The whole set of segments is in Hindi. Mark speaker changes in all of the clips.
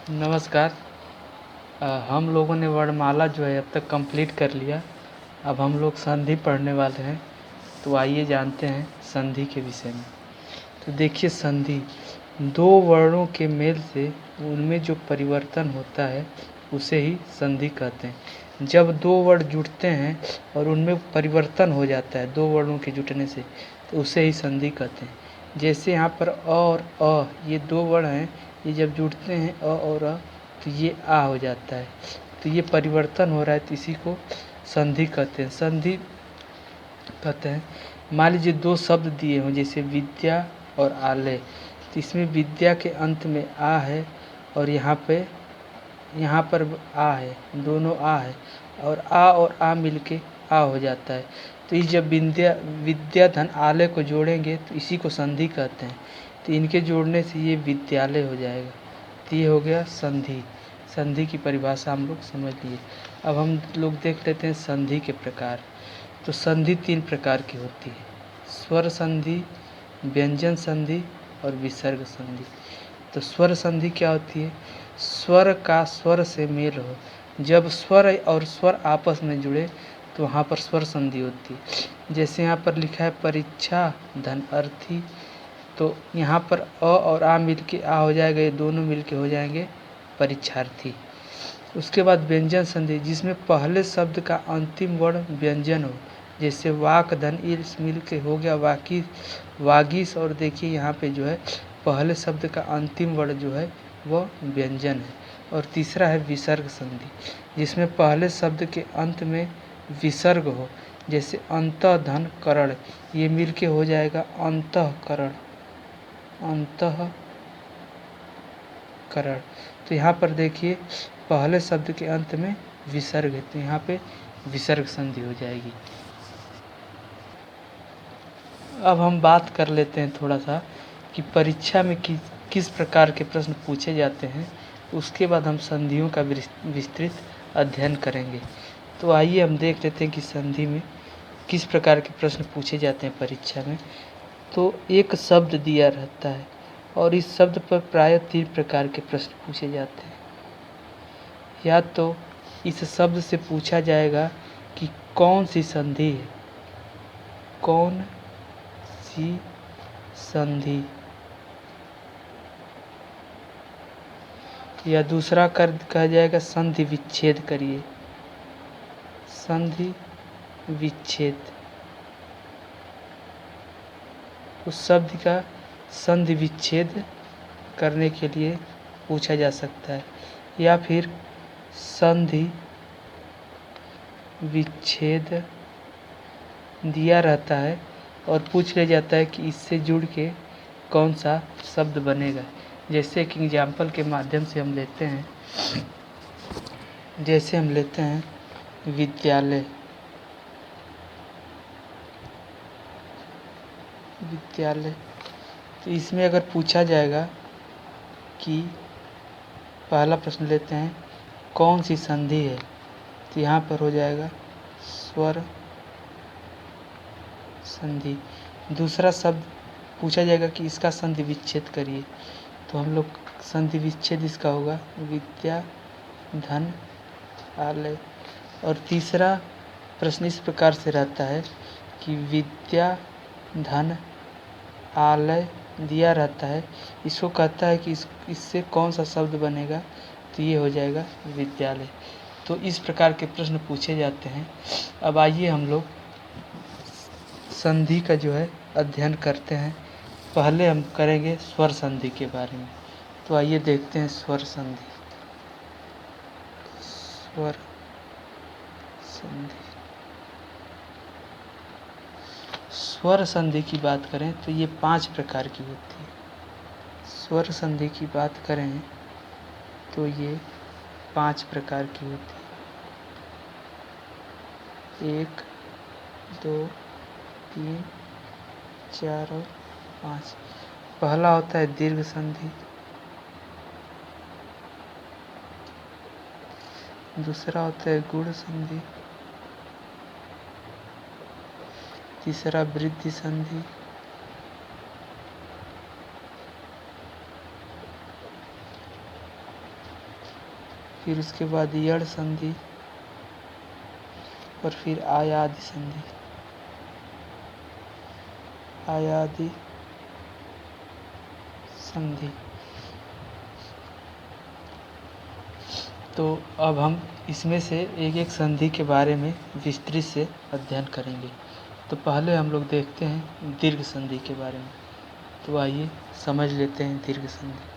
Speaker 1: नमस्कार। हम लोगों ने वर्णमाला जो है अब तक कंप्लीट कर लिया। अब हम लोग संधि पढ़ने वाले हैं। तो आइए जानते हैं संधि के विषय में। तो देखिए, संधि दो वर्णों के मेल से उनमें जो परिवर्तन होता है उसे ही संधि कहते हैं। जब दो वर्ण जुड़ते हैं और उनमें परिवर्तन हो जाता है दो वर्णों के जुटने से, तो उसे ही संधि कहते हैं। जैसे यहाँ पर अ और अ, ये दो वर्ण हैं, ये जब जुड़ते हैं अ और अ, तो ये आ हो जाता है। तो ये परिवर्तन हो रहा है, तो इसी को संधि कहते हैं। संधि कहते हैं, मान लीजिए दो शब्द दिए हों, जैसे विद्या और आलय। तो इसमें विद्या के अंत में आ है और यहाँ पर आ है, दोनों आ है, और आ मिलके आ हो जाता है। तो इस जब विद्या धन आलय को जोड़ेंगे तो इसी को संधि कहते हैं। तो इनके जोड़ने से ये विद्यालय हो जाएगा। तो ये हो गया संधि। संधि की परिभाषा हम लोग समझ लिए। अब हम लोग देख लेते हैं संधि के प्रकार। तो संधि तीन प्रकार की होती है: स्वर संधि, व्यंजन संधि और विसर्ग संधि। तो स्वर संधि क्या होती है? स्वर का स्वर से मेल हो। जब स्वर और स्वर आपस में जुड़े तो वहाँ पर स्वर संधि होती है। जैसे यहाँ पर लिखा है परीक्षा धन अर्थी, तो यहाँ पर अ और आ मिलके आ हो जाएगा, ये दोनों मिलके हो जाएंगे परीक्षार्थी। उसके बाद व्यंजन संधि, जिसमें पहले शब्द का अंतिम वर्ण व्यंजन हो। जैसे वाक धन इस मिल के हो गया वागीश, और देखिए यहाँ पे जो है पहले शब्द का अंतिम वर्ण जो है वह व्यंजन है। और तीसरा है विसर्ग संधि, जिसमें पहले शब्द के अंत में विसर्ग हो। जैसे अंतः धन करण, ये मिल के हो जाएगा अंतःकरण। अंतःकरण। तो यहाँ पर देखिए पहले शब्द के अंत में विसर्ग है, तो यहाँ पे विसर्ग संधि हो जाएगी। अब हम बात कर लेते हैं थोड़ा सा कि परीक्षा में किस प्रकार के प्रश्न पूछे जाते हैं। उसके बाद हम संधियों का विस्तृत अध्ययन करेंगे। तो आइए हम देख लेते हैं कि संधि में किस प्रकार के प्रश्न पूछे जाते हैं परीक्षा में। तो एक शब्द दिया रहता है और इस शब्द पर प्रायः तीन प्रकार के प्रश्न पूछे जाते हैं। या तो इस शब्द से पूछा जाएगा कि कौन सी संधि है, कौन सी संधि। या दूसरा कहा जाएगा संधि विच्छेद करिए, संधि विच्छेद। उस शब्द का संधि विच्छेद करने के लिए पूछा जा सकता है। या फिर संधि विच्छेद दिया रहता है और पूछ लिया जाता है कि इससे जुड़ के कौन सा शब्द बनेगा। जैसे कि एग्जाम्पल के माध्यम से हम लेते हैं, जैसे हम लेते हैं विद्यालय। विद्यालय, तो इसमें अगर पूछा जाएगा कि पहला प्रश्न लेते हैं कौन सी संधि है, तो यहाँ पर हो जाएगा स्वर संधि। दूसरा शब्द पूछा जाएगा कि इसका संधि विच्छेद करिए, तो हम लोग संधि विच्छेद इसका होगा विद्या धन आलय। और तीसरा प्रश्न इस प्रकार से रहता है कि विद्या धन आलय दिया रहता है, इसको कहता है कि इससे कौन सा शब्द बनेगा, तो ये हो जाएगा विद्यालय। तो इस प्रकार के प्रश्न पूछे जाते हैं। अब आइए हम लोग संधि का जो है अध्ययन करते हैं। पहले हम करेंगे स्वर संधि के बारे में। तो आइए देखते हैं स्वर संधि। स्वर संधि, स्वर संधि की बात करें तो ये 5 प्रकार की होती है। स्वर संधि की बात करें तो ये 5 प्रकार की होती है। 1 2 3 4 और 5। पहला होता है दीर्घ संधि, दूसरा होता है गुण संधि, तीसरा वृद्धि संधि, फिर उसके बाद यड़ संधि और फिर आयादि संधि। आयादि संधि। तो अब हम इसमें से एक एक संधि के बारे में विस्तृत से अध्ययन करेंगे। तो पहले हम लोग देखते हैं दीर्घ संधि के बारे में। तो आइए समझ लेते हैं दीर्घ संधि।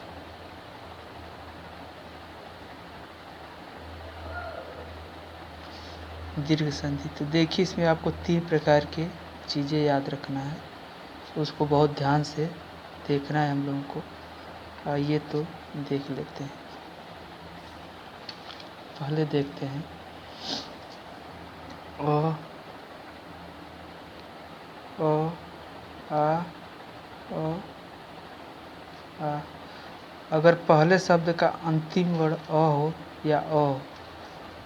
Speaker 1: दीर्घ संधि, तो देखिए इसमें आपको 3 प्रकार के चीज़ें याद रखना है, उसको बहुत ध्यान से देखना है हम लोगों को। आइए तो देख लेते हैं। पहले देखते हैं अ आ आ। अगर पहले शब्द का अंतिम वर्ण अ हो या अ हो,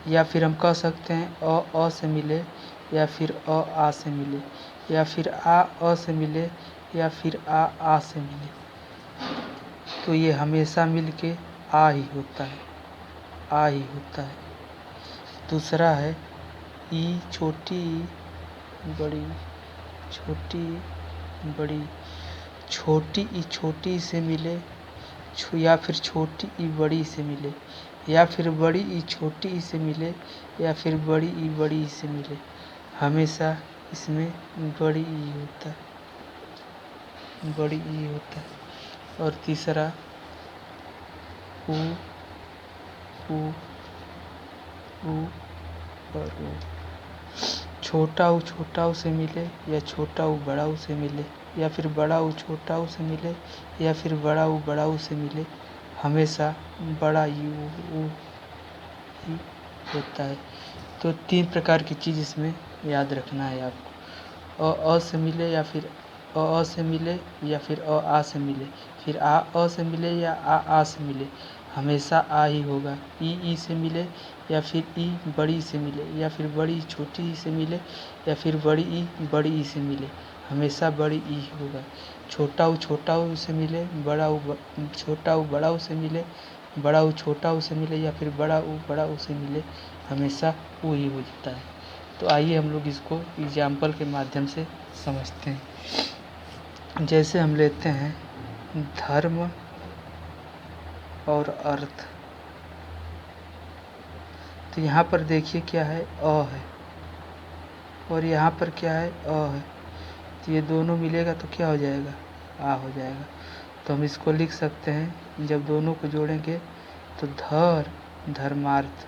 Speaker 1: या फिर हम कह सकते हैं अ से मिले, या फिर आ से मिले, या फिर अ से मिले, या फिर आ से मिले, तो ये हमेशा मिलके आ ही होता है, आ ही होता है। दूसरा है ई, छोटी ई बड़ी, छोटी बड़ी, छोटी ई छोटी से मिले, या फिर छोटी ई बड़ी से मिले, या फिर बड़ी ई छोटी ई से मिले, या फिर बड़ी ई बड़ी ई से मिले, हमेशा इसमें बड़ी ई होता है, बड़ी ई होता है। और तीसरा ऊ, ऊ, ऊ और ऊ। छोटा ऊ से मिले, या छोटा ऊ बड़ा ऊ से मिले, या फिर बड़ा ऊ छोटा ऊ से मिले, या फिर बड़ा ऊ से मिले, हमेशा बड़ा ऊ ही होता है। तो 3 प्रकार की चीज़ इसमें याद रखना है आपको। अ से मिले, या फिर अ से मिले, या फिर आ से मिले, फिर अ से मिले, या आ से मिले, हमेशा आ ही होगा। ई से मिले, या फिर ई बड़ी से मिले, या फिर बड़ी छोटी ई से मिले, या फिर बड़ी ई से मिले, हमेशा बड़ी ई होगा। छोटा ऊ से मिले, छोटा ऊ बड़ा ऊ से मिले, बड़ा ऊ छोटा ऊ से मिले, या फिर बड़ा ऊ से मिले, हमेशा ऊ ही हो जाता है। तो आइए हम लोग इसको एग्जाम्पल के माध्यम से समझते हैं। जैसे हम लेते हैं धर्म और अर्थ। तो यहाँ पर देखिए क्या है, अ है, और यहाँ पर क्या है, अ है। तो ये दोनों मिलेगा तो क्या हो जाएगा, आ हो जाएगा। तो हम इसको लिख सकते हैं, जब दोनों को जोड़ेंगे तो धर्मार्थ,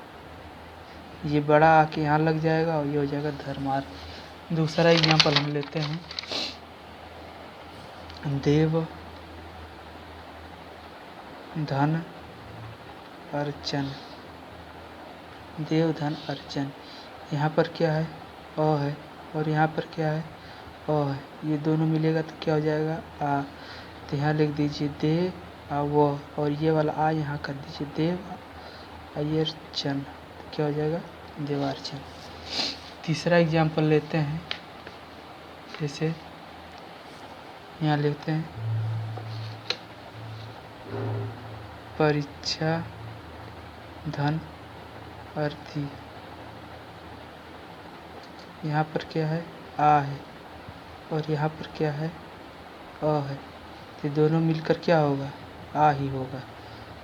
Speaker 1: ये बड़ा आके यहाँ लग जाएगा और ये हो जाएगा धर्मार्थ। दूसरा एग्जाम्पल हम लेते हैं देव धन अर्चन। देव धन अर्चन, यहाँ पर क्या है, अ है, और यहाँ पर क्या है, अ है। ये दोनों मिलेगा तो क्या हो जाएगा, आ। तो यहाँ लिख दीजिए दे वो, और ये वाला आ यहाँ कर दीजिए देव अर्चन, तो क्या हो जाएगा, देवार्चन। तीसरा एग्जाम्पल लेते हैं, जैसे यहाँ लेते हैं परीक्षा धन अर्थी। यहाँ पर क्या है, आ है, और यहाँ पर क्या है, अ है। तो दोनों मिलकर क्या होगा, आ ही होगा।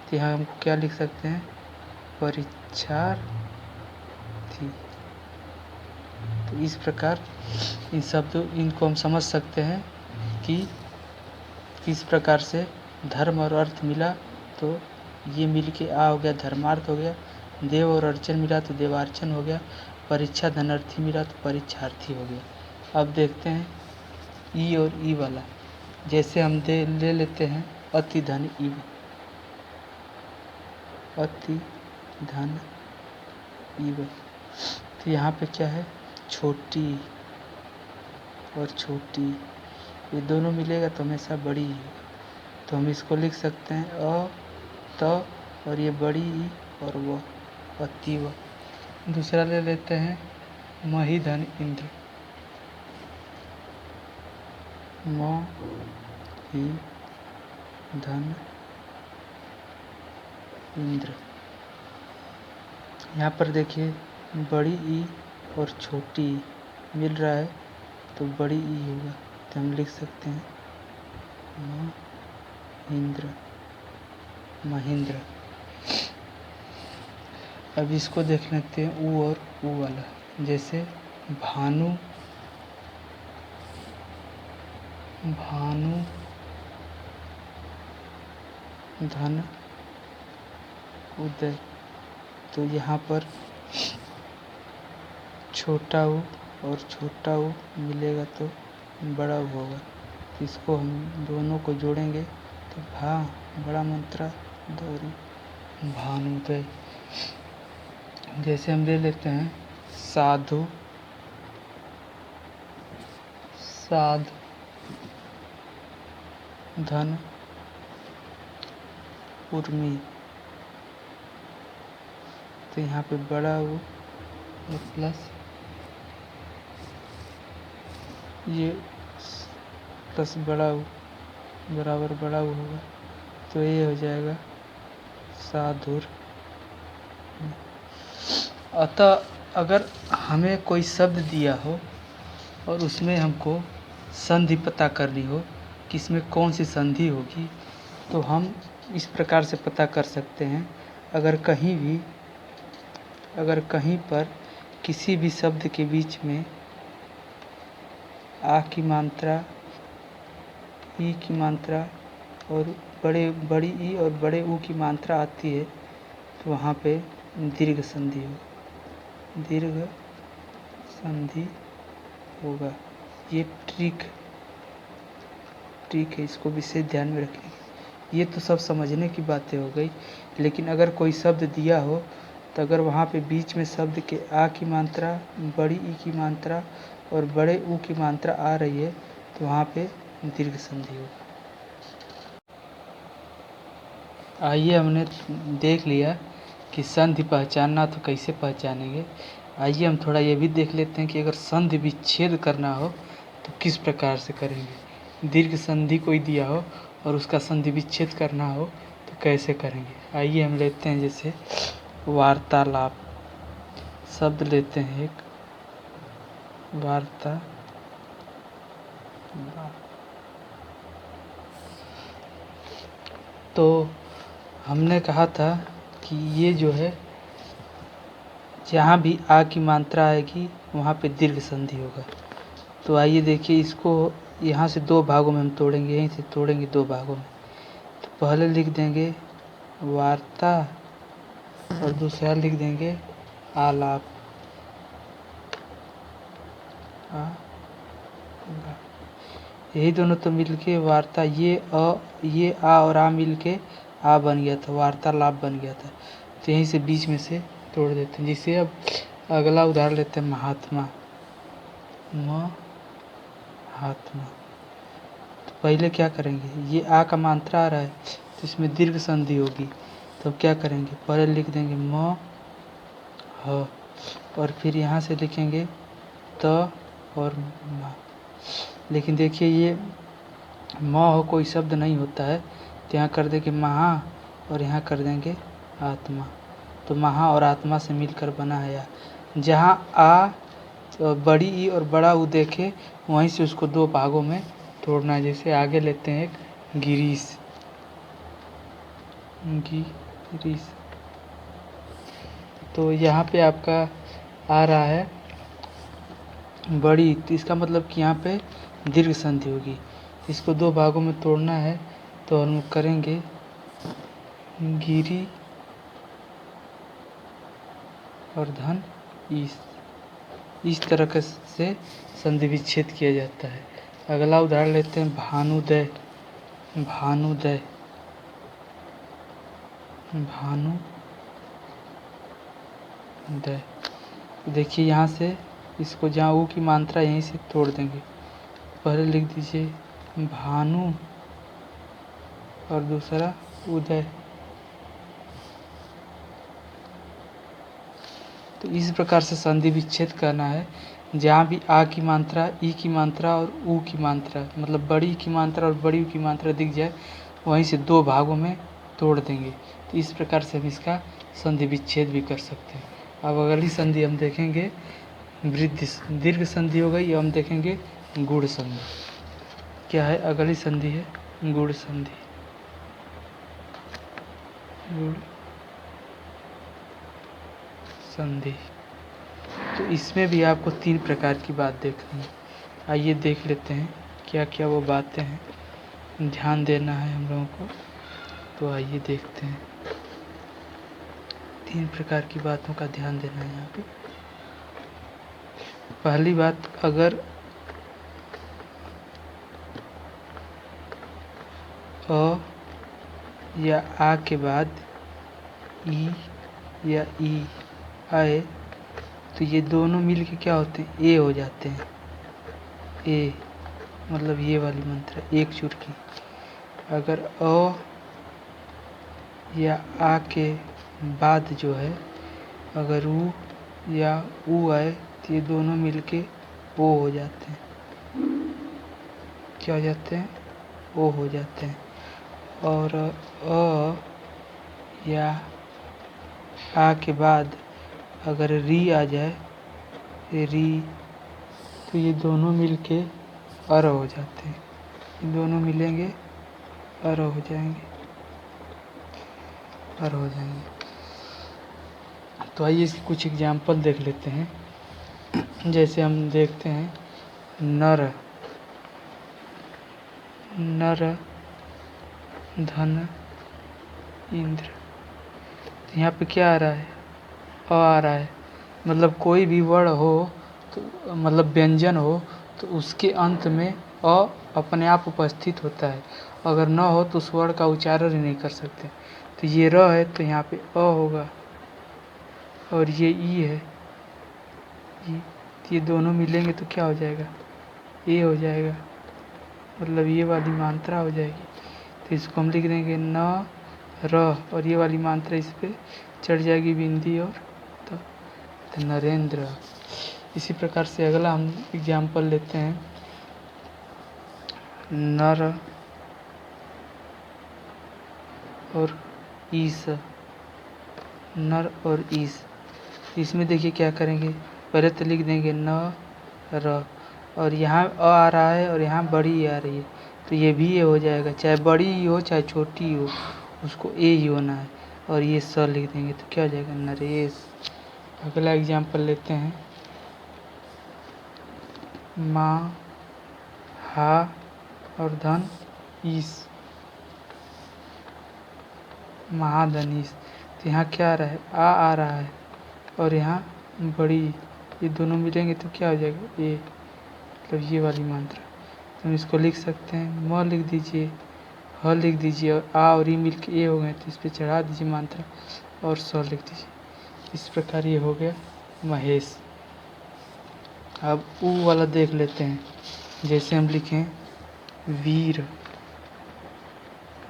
Speaker 1: तो यहाँ हमको क्या लिख सकते हैं, परीक्षार्थी। तो इस प्रकार इन शब्दों इनको हम समझ सकते हैं कि किस प्रकार से धर्म और अर्थ मिला तो ये मिल के आ हो गया, धर्मार्थ हो गया। देव और अर्चन मिला तो देवार्चन हो गया। परीक्षा धनार्थी मिला तो परीक्षार्थी हो गया। अब देखते हैं ई और ई वाला। जैसे हम ले लेते हैं अति धन ई, अति धन ई। तो यहाँ पे क्या है, छोटी और छोटी, ये दोनों मिलेगा तो हमेशा बड़ी ही। तो हम इसको लिख सकते हैं अ त, और ये बड़ी ई और वो अति व। दूसरा ले लेते हैं मही धन इंद्र। म ही धन इंद्र। यहाँ पर देखिए बड़ी ई और छोटी ई मिल रहा है तो बड़ी ई होगा, तो हम लिख सकते हैं महेंद्र महेंद्र। अब इसको देख लेते हैं ऊ और ऊ वाला, जैसे भानु भानु धन उदय। तो यहाँ पर छोटा ऊ और छोटा ऊ मिलेगा तो बड़ा ऊ होगा, तो इसको हम दोनों को जोड़ेंगे तो भा बड़ा मात्रा दौरी भानुदय। जैसे हम ले लेते हैं साधु साध धन उर्मी। तो यहाँ पे बड़ा ऊ प्लस ये प्लस बड़ा ऊ बराबर बड़ा ऊ होगा, तो ये हो जाएगा साधुर। अतः अगर हमें कोई शब्द दिया हो और उसमें हमको संधि पता करनी हो कि इसमें कौन सी संधि होगी, तो हम इस प्रकार से पता कर सकते हैं। अगर कहीं पर किसी भी शब्द के बीच में आ की मात्रा, ई की मात्रा और बड़ी ई और बड़े ऊ की मात्रा आती है, तो वहाँ पे दीर्घ संधि हो, दीर्घ संधि होगा। ये ट्रिक है, इसको विशेष ध्यान में रखें। ये तो सब समझने की बातें हो गई, लेकिन अगर कोई शब्द दिया हो तो अगर वहाँ पे बीच में शब्द के आ की मात्रा, बड़ी ई की मात्रा और बड़े ऊ की मात्रा आ रही है, तो वहाँ पे दीर्घ संधि होगा। आइए हमने देख लिया कि संधि पहचानना, तो कैसे पहचानेंगे। आइए हम थोड़ा ये भी देख लेते हैं कि अगर संधि विच्छेद करना हो तो किस प्रकार से करेंगे। दीर्घ संधि कोई दिया हो और उसका संधि विच्छेद करना हो तो कैसे करेंगे। आइए हम लेते हैं जैसे वार्तालाप शब्द लेते हैं एक, वार्ता तो हमने कहा था कि ये जो है जहाँ भी आ की मात्रा आएगी वहाँ पे दीर्घ संधि होगा। तो आइए देखिए, इसको यहाँ से दो भागों में हम तोड़ेंगे, यहीं से तोड़ेंगे दो भागों में। तो पहले लिख देंगे वार्ता और दूसरा लिख देंगे आलाप। यही दोनों तो मिलके वार्ता, ये आ और आ मिलके आ बन गया था, वार्तालाप बन गया था। तो यहीं से बीच में से तोड़ देते हैं। जिसे अब अगला उदाहरण लेते हैं महात्मा। महात्मा तो पहले क्या करेंगे, ये आ का मात्रा आ रहा है तो इसमें दीर्घ संधि होगी, तो अब क्या करेंगे, पहले लिख देंगे म ह और फिर यहाँ से लिखेंगे त और मा। लेकिन देखिए ये म हो कोई शब्द नहीं होता है, तो यहाँ कर देंगे महा और यहाँ कर देंगे आत्मा। तो महा और आत्मा से मिलकर बना है या। जहाँ आ तो बड़ी ई और बड़ा ऊ देखे वहीं से उसको दो भागों में तोड़ना है। जैसे आगे लेते हैं एक गिरीश, गिरीश। तो यहाँ पे आपका आ रहा है बड़ी, तो इसका मतलब कि यहाँ पे दीर्घ संधि होगी। इसको दो भागों में तोड़ना है, तो हम करेंगे गिरी और धन इस तरह से संधि विच्छेद किया जाता है। अगला उदाहरण लेते हैं भानुदय। भानुदय देखिए यहाँ से इसको जहाँ ऊ की मात्रा यहीं से तोड़ देंगे। पहले लिख दीजिए भानु और दूसरा उदय। तो इस प्रकार से संधि विच्छेद करना है। जहाँ भी आ की मात्रा, ई की मात्रा और ऊ की मात्रा, मतलब बड़ी की मात्रा और बड़ी ऊ की मात्रा दिख जाए वहीं से दो भागों में तोड़ देंगे। तो इस प्रकार से हम इसका संधि विच्छेद भी कर सकते हैं। अब अगली संधि हम देखेंगे वृद्धि दीर्घ संधि हो गई। अब हम देखेंगे गुण संधि। क्या है? अगली संधि है गुण संधि। गुण संधि। तो इसमें भी आपको 3 प्रकार की बात देखनी है। आइए देख लेते हैं क्या क्या वो बातें हैं, ध्यान देना है हम लोगों को। तो आइए देखते हैं। 3 प्रकार की बातों का ध्यान देना है यहाँ पे। पहली बात, अगर अ या आ के बाद ई या ई आए तो ये दोनों मिल के क्या होते हैं? ए हो जाते हैं। ए मतलब ये वाली मात्रा एक चुर की। अगर अ या आ के बाद जो है अगर ऊ या ऊ आए तो ये दोनों मिलके ओ हो जाते हैं। क्या हो जाते हैं? ओ हो जाते हैं। और अ या आ के बाद अगर री आ जाए री तो ये दोनों मिलके अर हो जाते हैं। ये दोनों मिलेंगे अर हो जाएंगे, अर हो जाएंगे। तो आइए इसकी कुछ एग्जाम्पल देख लेते हैं। जैसे हम देखते हैं नर, नर धन इंद्र। तो यहाँ पे क्या आ रहा है? अ आ रहा है। मतलब कोई भी वर्ण हो तो मतलब व्यंजन हो तो उसके अंत में अ अपने आप उपस्थित होता है। अगर न हो तो उस वर्ण का उच्चारण ही नहीं कर सकते। तो ये र है तो यहाँ पे अ होगा, और ये ई है ई, तो ये दोनों मिलेंगे तो क्या हो जाएगा? ए हो जाएगा। मतलब ये वाली मात्रा हो जाएगी। तो इसको हम लिख देंगे न र, और ये वाली मात्रा इस पे चढ़ जाएगी बिंदी और तो नरेंद्र। इसी प्रकार से अगला हम एग्जाम्पल लेते हैं नर और ईस। नर और ईस, इसमें देखिए क्या करेंगे, पहले तो लिख देंगे न र, और यहाँ अ आ रहा है और यहाँ बड़ी ई आ रही है तो ये भी ए हो जाएगा। चाहे बड़ी ही हो चाहे छोटी ही हो उसको ए ही होना है। और ये स लिख देंगे तो क्या हो जाएगा? नरेश। अगला एग्जाम्पल लेते हैं माँ हा और धन ईस, महाधनीश। तो यहाँ क्या आ रहा है? आ रहा है और यहाँ बड़ी, ये दोनों मिलेंगे तो क्या हो जाएगा? ए, मतलब ये वाली मात्रा। तो हम इसको लिख सकते हैं म लिख दीजिए, ह लिख दीजिए, और आ और ई मिल के ए हो गए तो इस पर चढ़ा दीजिए मात्रा और स लिख दीजिए। इस प्रकार ये हो गया महेश। अब ऊ वाला देख लेते हैं। जैसे हम लिखें वीर,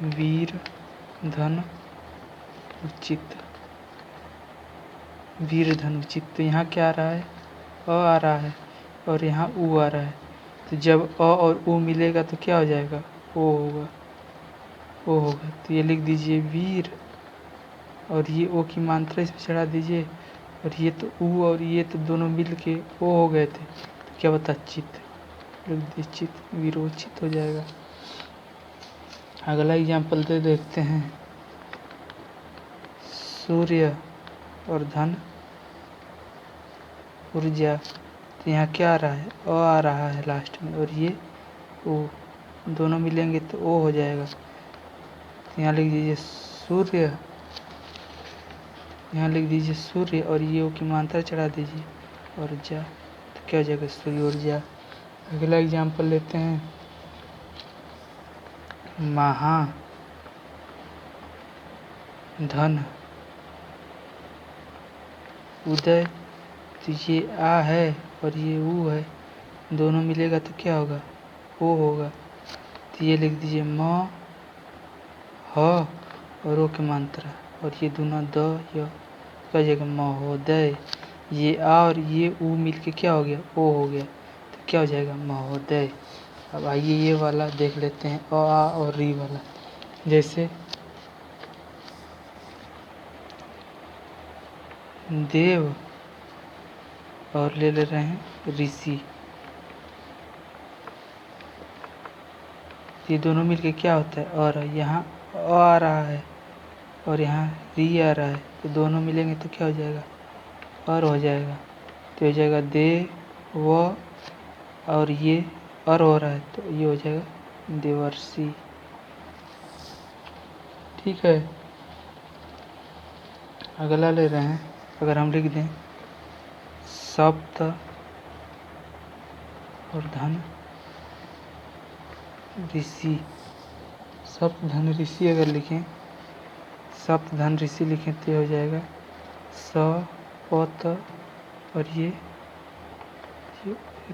Speaker 1: वीर धन उचित, वीर धन उचित। तो यहाँ क्या आ रहा है? अ आ रहा है और यहाँ ऊ आ रहा है। तो जब अ और ऊ मिलेगा तो क्या हो जाएगा? ओ होगा, ओ होगा। तो ये लिख दीजिए वीर, और ये ओ की मात्रा इस पर चढ़ा दीजिए, और ये तो ऊ और ये तो दोनों मिल के ओ हो गए थे तो क्या बता? चित। लिख दीजिए चित, वीरोचित हो जाएगा। अगला एग्जाम्पल दे देखते हैं सूर्य और धन ऊर्जा। तो यहाँ क्या आ रहा है? अ आ रहा है लास्ट में, और ये ओ, दोनों मिलेंगे तो ओ हो जाएगा। तो यहाँ लिख दीजिए सूर्य, यहाँ लिख दीजिए सूर्य, और ये ओ की मात्रा चढ़ा दीजिए और जा, तो क्या हो जाएगा? सूर्य ऊर्जा। अगला एग्जाम्पल लेते हैं महा धन उदय। तो ये आ है और ये ऊ है, दोनों मिलेगा तो क्या होगा? ओ होगा। तो ये लिख दीजिए म ह और ओ की मात्रा, और ये दोनों द य, क्या हो जाएगा? महोदय। ये आ और ये ऊ मिलके क्या हो गया? ओ हो गया। तो क्या हो जाएगा? महोदय। अब आइए ये वाला देख लेते हैं अ आ और री वाला। जैसे देव और ले ले रहे हैं ऋषि। ये दोनों मिलके क्या होता है, और यहाँ अ आ रहा है और यहाँ री आ रहा है, तो दोनों मिलेंगे तो क्या हो जाएगा, और हो जाएगा। तो हो जाएगा दे व, और ये और हो रहा है तो ये हो जाएगा देवर्षि। ठीक है, अगला ले रहे हैं। अगर हम लिख दें सप्त और धन ऋषि, सप्त धन ऋषि अगर लिखें, सप्त धन ऋषि लिखें तो हो जाएगा स पत और ये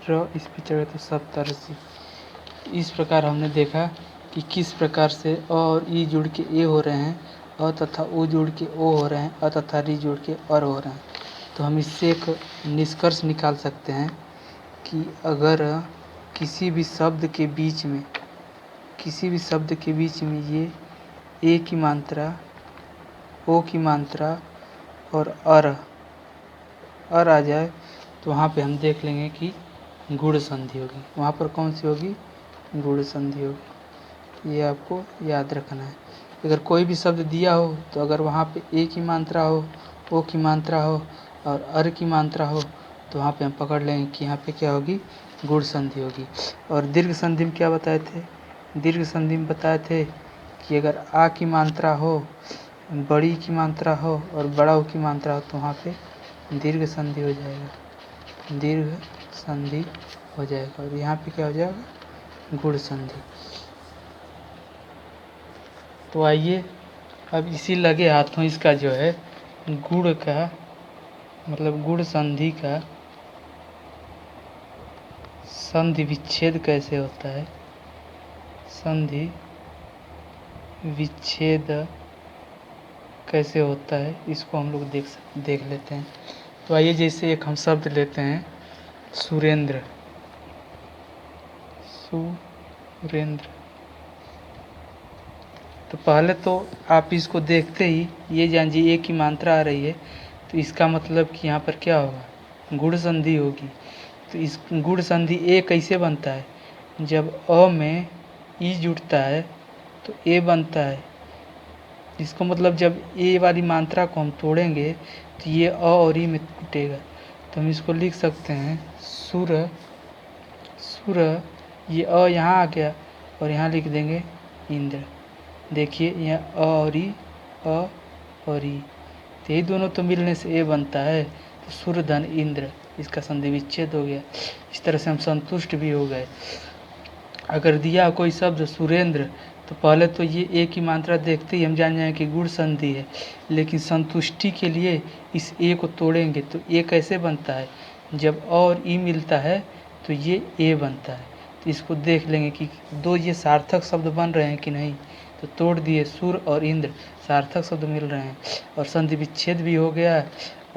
Speaker 1: र इस पे चढ़े तो सप्तऋषि। इस प्रकार हमने देखा कि किस प्रकार से अ और ई जुड़ के ए हो रहे हैं, अ तथा ओ जुड़ के ओ हो रहे हैं, अ तथा री जुड़ के अर हो रहे हैं। तो हम इससे एक निष्कर्ष निकाल सकते हैं कि अगर किसी भी शब्द के बीच में ये ए की मात्रा, ओ की मात्रा और अर आ जाए तो वहाँ पे हम देख लेंगे कि गुण संधि होगी। वहाँ पर कौन सी होगी, गुण संधि होगी। ये आपको याद रखना है। अगर कोई भी शब्द दिया हो तो अगर वहाँ पे ए की मात्रा हो, ओ की मात्रा हो और अर की मात्रा हो तो वहाँ पे हम पकड़ लेंगे कि यहाँ पे क्या होगी, गुण संधि होगी। और दीर्घ संधि में क्या बताए थे, दीर्घ संधि में बताए थे कि अगर आ की मात्रा हो, बड़ी की मात्रा हो और बड़ा ओ की मात्रा हो तो वहाँ पे दीर्घ संधि हो जाएगा, दीर्घ संधि हो जाएगा। और यहाँ पे क्या हो जाएगा, गुण संधि। तो आइए अब इसी लगे हाथों इसका जो है गुण का मतलब गुण संधि का संधि विच्छेद कैसे होता है, संधि विच्छेद कैसे होता है इसको हम लोग देख लेते हैं। तो आइए जैसे एक हम शब्द लेते हैं सुरेंद्र, सुरेंद्र। तो पहले तो आप इसको देखते ही ये जानिए ए की मात्रा आ रही है तो इसका मतलब कि यहाँ पर क्या होगा, गुण संधि होगी। तो इस गुण संधि ए कैसे बनता है, जब अ में ई जुड़ता है तो ए बनता है। इसको मतलब जब ए वाली मात्रा को हम तोड़ेंगे तो ये अ और ई में टूटेगा। तो हम इसको लिख सकते हैं सुर, सुर, ये अ यहाँ आ गया और यहाँ लिख देंगे इंद्र। देखिए यहाँ अ और ई, अ और ई, तो यही दोनों तो मिलने से ए बनता है। तो सुर धन इंद्र, इसका संधि विच्छेद हो गया। इस तरह से हम संतुष्ट भी हो गए। अगर दिया कोई शब्द सुरेंद्र तो पहले तो ये ए की मात्रा देखते ही हम जान जाएंगे कि गुण संधि है, लेकिन संतुष्टि के लिए इस ए को तोड़ेंगे तो ए कैसे बनता है, जब अ और ई मिलता है तो ये ए बनता है। तो इसको देख लेंगे कि दो ये सार्थक शब्द बन रहे हैं कि नहीं। तो तोड़ दिए, सुर और इंद्र सार्थक शब्द मिल रहे हैं और संधि विच्छेद भी हो गया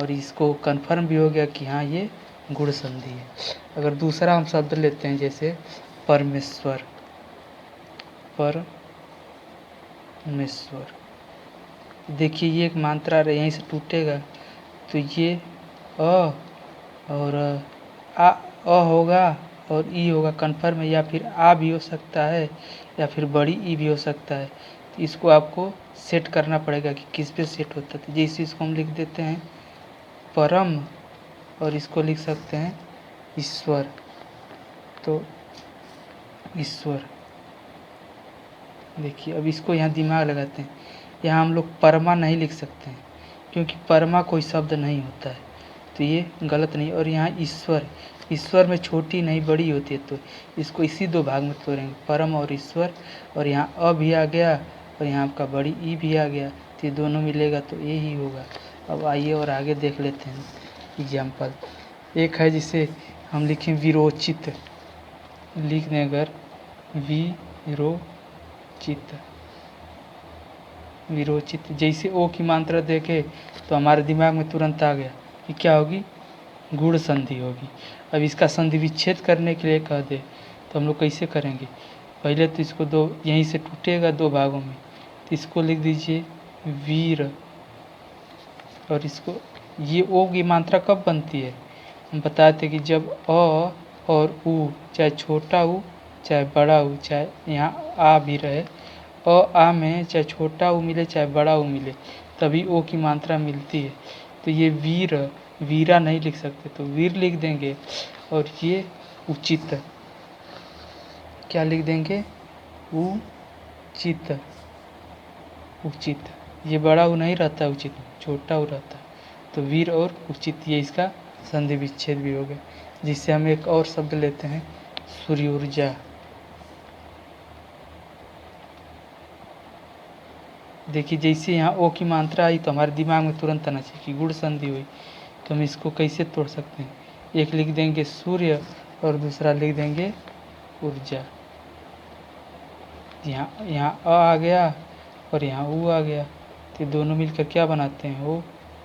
Speaker 1: और इसको कन्फर्म भी हो गया कि हाँ ये गुण संधि है। अगर दूसरा हम शब्द लेते हैं जैसे परमेश्वर, परमेश्वर, देखिए ये एक मात्रा रही यहीं से टूटेगा तो ये अ और अ होगा और ई होगा, कन्फर्म है। या फिर आ भी हो सकता है या फिर बड़ी ई भी हो सकता है। तो इसको आपको सेट करना पड़ेगा कि किस पे सेट होता है। तो जैसे इसको हम लिख देते हैं परम और इसको लिख सकते हैं ईश्वर। तो ईश्वर, देखिए अब इसको यहाँ दिमाग लगाते हैं। यहाँ हम लोग परमा नहीं लिख सकते हैं क्योंकि परमा कोई शब्द नहीं होता है, तो ये गलत नहीं। और यहाँ ईश्वर, ईश्वर में छोटी नहीं बड़ी होती है, तो इसको इसी दो भाग में तोड़ेंगे, परम और ईश्वर। और यहाँ अ भी आ गया और यहाँ आपका बड़ी ई भी आ गया, तो ये दोनों मिलेगा तो ये ही होगा। अब आइए और आगे देख लेते हैं एग्जाम्पल। एक है जिसे हम लिखें विरोचित, लिख दें अगर विरोचित, विरोचित। जैसे ओ की मात्रा देखे तो हमारे दिमाग में तुरंत आ गया कि क्या होगी, गुण संधि होगी। अब इसका संधि विच्छेद करने के लिए कह दे तो हम लोग कैसे करेंगे, पहले तो इसको दो यहीं से टूटेगा दो भागों में, तो इसको लिख दीजिए वीर। और इसको ये ओ की मात्रा कब बनती है, हम बताए थे कि जब अ और उ, चाहे छोटा उ चाहे बड़ा उ, चाहे यहाँ आ भी रहे, आ में चाहे छोटा उ मिले चाहे बड़ा उ मिले, तभी ओ की मात्रा मिलती है। तो ये वीर, वीरा नहीं लिख सकते तो वीर लिख देंगे। और ये उचित, क्या लिख देंगे? उचित, उचित। ये बड़ा उ नहीं रहता, उचित छोटा उ रहता। तो वीर और उचित, ये इसका संधि विच्छेद भी हो गया। जिससे हम एक और शब्द लेते हैं, सूर्य ऊर्जा। देखिए जैसे यहाँ ओ की मात्रा आई तो हमारे दिमाग में तुरंत आना चाहिए कि गुण संधि हुई। तो हम इसको कैसे तोड़ सकते हैं? एक लिख देंगे सूर्य और दूसरा लिख देंगे ऊर्जा। यहाँ आ गया और यहाँ ऊ आ गया, तो दोनों मिलकर क्या बनाते हैं? ओ।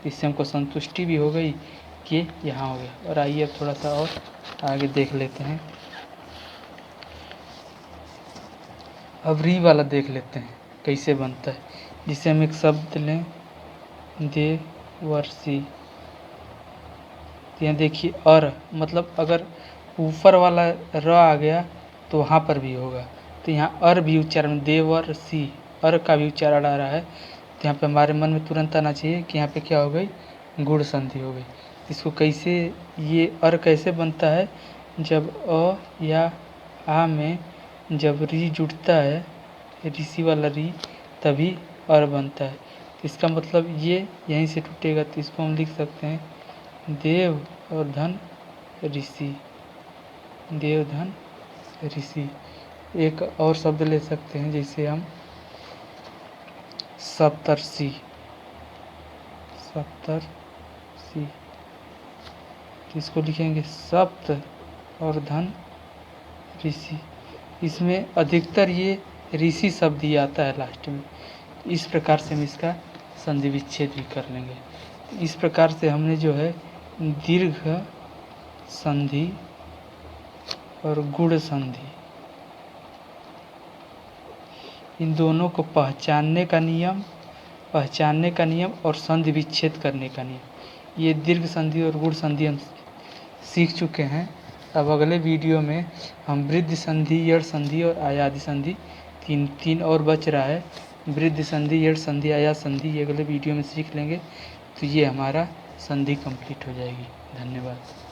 Speaker 1: इससे हमको संतुष्टि भी हो गई कि यहाँ हो गया। और आइए अब थोड़ा सा और आगे देख लेते हैं। अब री वाला देख लेते हैं कैसे बनता है। जिसे हम एक शब्द लें, देवर्षि। यहाँ देखिए अर, मतलब अगर ऊपर वाला र आ गया तो वहाँ पर भी होगा। तो यहाँ अर भी उच्चारण, देवर्षि, अर का भी उच्चारण आ रहा है। तो यहाँ पे हमारे मन में तुरंत आना चाहिए कि यहाँ पे क्या हो गई? गुण संधि हो गई। इसको कैसे, ये अर कैसे बनता है? जब अ या आ में जब री जुड़ता है, ऋषि वाला री, तभी अर बनता है। तो इसका मतलब ये यहीं से टूटेगा। तो इसको हम लिख सकते हैं देव और धन ऋषि, देव धन ऋषि। एक और शब्द ले सकते हैं, जैसे हम सप्तर्षि, सप्तर्षि। इसको लिखेंगे सप्त और धन ऋषि। इसमें अधिकतर ये ऋषि शब्द ही आता है लास्ट में। इस प्रकार से हम इसका संधि विच्छेद भी कर लेंगे। इस प्रकार से हमने जो है दीर्घ संधि और गुण संधि, इन दोनों को पहचानने का नियम और संधि विच्छेद करने का नियम, ये दीर्घ संधि और गुण संधि हम सीख चुके हैं। अब अगले वीडियो में हम वृद्धि संधि, यड़ संधि और आयादि संधि, तीन और बच रहा है। वृद्धि संधि, यड़ संधि, आयाद संधि, ये अगले वीडियो में सीख लेंगे। तो ये हमारा संधि कंप्लीट हो जाएगी। धन्यवाद।